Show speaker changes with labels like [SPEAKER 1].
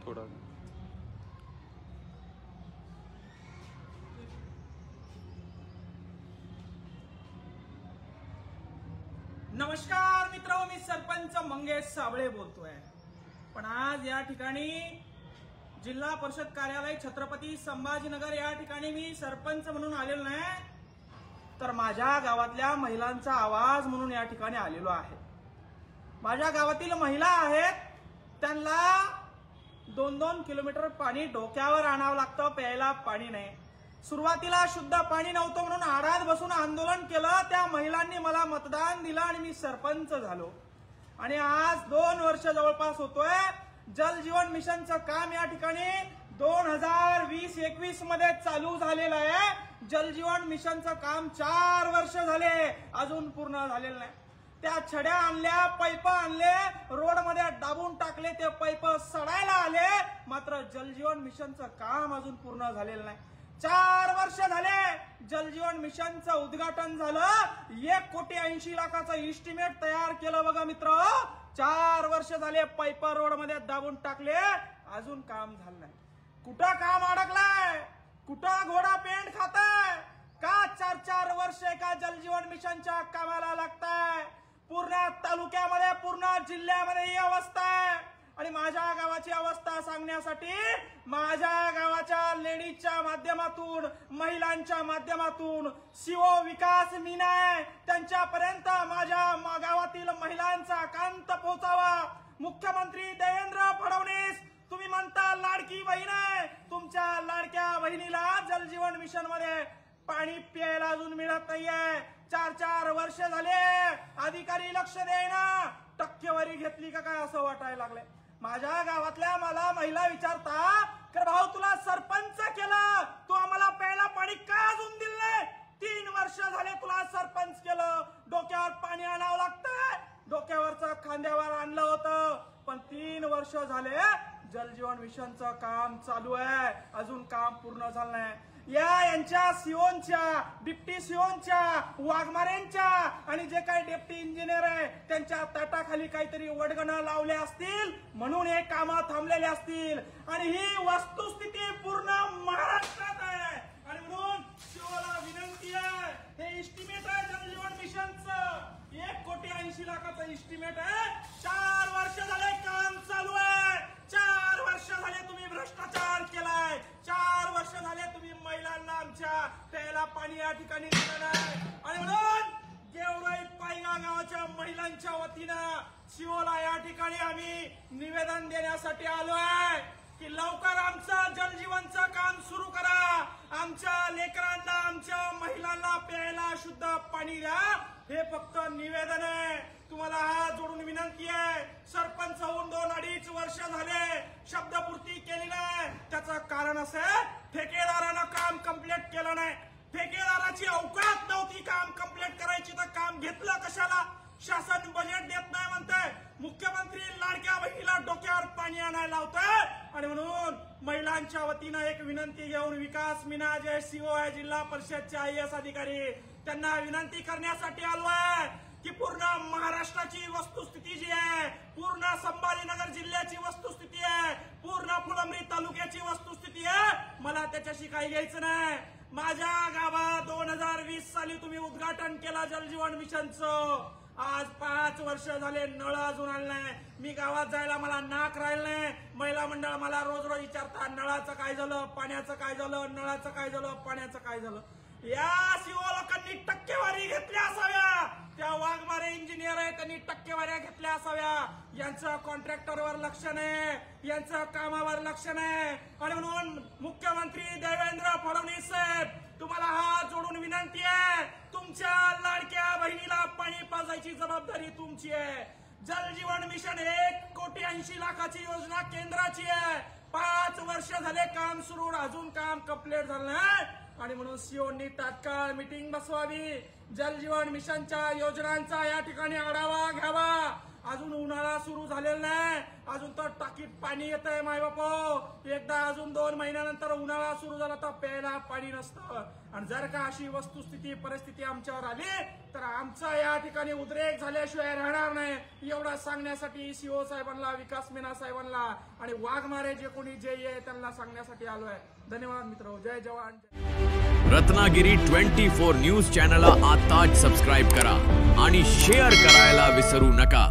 [SPEAKER 1] थोड़ा
[SPEAKER 2] नमस्कार मित्रांनो, मी सरपंच मंगेश साबळे बोलतोय। पण आज या ठिकाणी जिल्हा परिषद कार्यालय छत्रपती संभाजीनगर या ठिकाणी मी सरपंच म्हणून आलेलो नाही, तर माझ्या गावातल्या महिलांचा आवाज म्हणून या ठिकाणी आलेलो आहे। माझ्या गावातील महिला आहेत, त्यांना 2-2 किलोमीटर पाणी डोक्यावर आणावं लागतं, प्यायला पाणी नाही। सुरुवातीला शुद्ध पाणी नव्हतं म्हणून आडात बसून आंदोलन केलं, त्या महिलांनी मला मतदान दिलं आणि मी सरपंच झालो। आणि आज 2 वर्ष जवळपास होतोय। जल जीवन मिशनचं काम या ठिकाणी 2020-21 मध्ये चालू झालेलं आहे। जल जीवन मिशनचं काम 4 वर्ष झाले, अजून पूर्ण झालेलं नाही। त्या छड्या आणल्या, पाईप आणले, रोड मध्ये दाबून टाकले, ते पाईप सडायला आले, मात्र जल जीवन मिशनचं काम अजून पूर्ण झालेलं नाही। 4 वर्ष झाले जल जीवन मिशनचं उद्घाटन झालं, 1,80,00,000चं इस्टिमेट तयार केलं बघा मित्र। 4 वर्ष झाले, पाईप रोड मध्ये दाबून टाकले, अजून काम झालं नाही। कुठं काम अडकलाय, कुठं घोडा पेंट खाताय का? 4-4 वर्ष एका जल जीवन मिशनच्या कामाला लागताय। पूर्ण तालुक्यामध्ये, पूर्ण जिल्ह्यामध्ये ही अवस्था आहे। आणि माझ्या गावाची अवस्था सांगण्यासाठी माझ्या गावाच्या लेडीजच्या माध्यमातून, महिलांच्या माध्यमातून सीओ विकास मीना त्यांच्यापर्यंत माझ्या गावातील महिलांचा कांत पोहोचावा। मुख्यमंत्री देवेंद्र फडणवीस, तुम्ही म्हणता लाडकी बहीण आहे, तुमच्या लाडक्या बहिणीला जल जीवन मिशन मध्ये पाणी प्यायला अजून मिळत नाहीये। 4-4 वर्ष झाले, अधिकारी लक्ष देईना, टक्केवारी घेतली का काय असं वाटायला लागले। माझ्या गावातल्या मला महिला विचारता, तर भाऊ तुला सरपंच केलं, तू आम्हाला प्यायला पाणी का अजून दिलं नाही? 3 वर्ष झाले तुला सरपंच केलं, डोक्यावर पाणी आणावं लागतंय, डोक्यावरचं खांद्यावर आणलं होतं, पण 3 वर्ष झाले जल जीवन मिशनचं काम चालू आहे, अजून काम पूर्ण झालं नाही। यांच्या सीओनच्या, डिप्टी सीओनच्या, वाघमारेंच्या आणि जे काही डेप्टी इंजिनियर आहे त्यांच्या ताटाखाली काहीतरी वडगणं लावले असतील, म्हणून हे कामं थांबलेले असतील। आणि ही वस्तुस्थिती पूर्ण महाराष्ट्रात आहे। आणि म्हणून सीओला विनंती आहे, हे इस्टिमेट आहे जल जीवन मिशनचं, 1,80,00,000चं इस्टिमेट आहे। 4 वर्ष झाले काम चालू आहे, 4 वर्ष झाले तुम्ही भ्रष्टाचार केलाय, 4 वर्ष झाले तुम्ही महिलांना आमच्या प्यायला पाणी या ठिकाणी दिलं नाही। आणि म्हणून गेवराई पायगा गावाच्या महिलांच्या वतीनं सीओला या ठिकाणी आम्ही निवेदन देण्यासाठी आलो आहे की लवकर आमचं जल जीवनचं काम सुरू करा, आमच्या लेकरांना, आमच्या महिलांना प्यायला शुद्ध पाणी द्या। हे फक्त निवेदन आहे, तुम्हाला हात जोडून विनंती आहे। सरपंच होऊन 2-2.5 वर्ष झाले, शब्दपूर्ती केली नाही, त्याचं कारण असं आहे ठेकेदारानं काम कंप्लीट केलं नाही। ठेकेदाराची अवकात नव्हती काम कंप्लीट करायची, तर काम घेतलं कशाला? शासन बजेट देत नाही म्हणतंय, मुख्यमंत्री लाडक्या बहिणीला डोक्यावर पाणी आणायला लावतंय। आणि म्हणून महिलांच्या वतीनं एक विनंती घेऊन विकास मीना जे सीओ आहे जिल्हा परिषदचे IAS अधिकारी, त्यांना विनंती करण्यासाठी आलो आहे की पूर्ण महाराष्ट्राची वस्तुस्थिती जी आहे, पूर्ण संभाजीनगर जिल्ह्याची वस्तुस्थिती आहे, पूर्ण फुलंब्री तालुक्याची वस्तुस्थिती आहे, मला त्याच्याशी काही घ्यायचं नाही। माझ्या गावात 2020 साली तुम्ही उद्घाटन केलं जल जीवन मिशनचं, आज 5 वर्ष झाले नळ अजून आले नाही। मी गावात जायला मला नाक राहिलं नाही। महिला मंडळ मला रोज विचारतात, नळाचं काय झालं, पाण्याचं काय झालं, नळाचं काय झालं, पाण्याचं काय झालं। या सीओ लोकांनी टक्केवारी घेतल्या असाव्या, त्या वाघमारे इंजिनियर आहे त्यांनी टक्केवाऱ्या घेतल्या असाव्या। यांचं कॉन्ट्रॅक्टरवर लक्ष नाही, यांचं कामावर लक्ष नाही। आणि म्हणून मुख्यमंत्री देवेंद्र फडणवीस साहेब, तुम्हाला हात जोडून विनंती आहे, तुमच्या लाडक्या बहिणीला पाणी पाजायची जबाबदारी तुमची आहे। जल जीवन मिशन 1,80,00,000ची योजना केंद्राची आहे, 5 वर्ष झाले काम सुरू, अजून काम कंप्लीट झालं नाही। आणि म्हणून सीओनी तात्काळ मीटिंग बसवावी, जल जीवन मिशनच्या योजनांचा या ठिकाणी आढावा घ्यावा। अजून उन्हाळा सुरू झालेला नाही, अजून तर टाकीत पाणी येत आहे माय बापो. एकदा अजून 2 महिन्यानंतर उन्हाळा सुरू झाला तर प्यायला पाणी नसतं. आणि जर का अशी वस्तुस्थिती परिस्थिती आमच्यावर आली तर आमचा या ठिकाणी उद्रेक झाल्याशिवाय राहणार नाही. एवढा सांगण्यासाठी सीओ साहेबांना, विकास मीना साहेबांना आणि वाघमारे जे कोणी जे आहे त्यांना सांगण्यासाठी आलोय. धन्यवाद मित्र. जय जवान.
[SPEAKER 1] रत्नागिरी 24 न्यूज चॅनलला आताच सबस्क्राईब करा आणि शेअर करायला विसरू नका.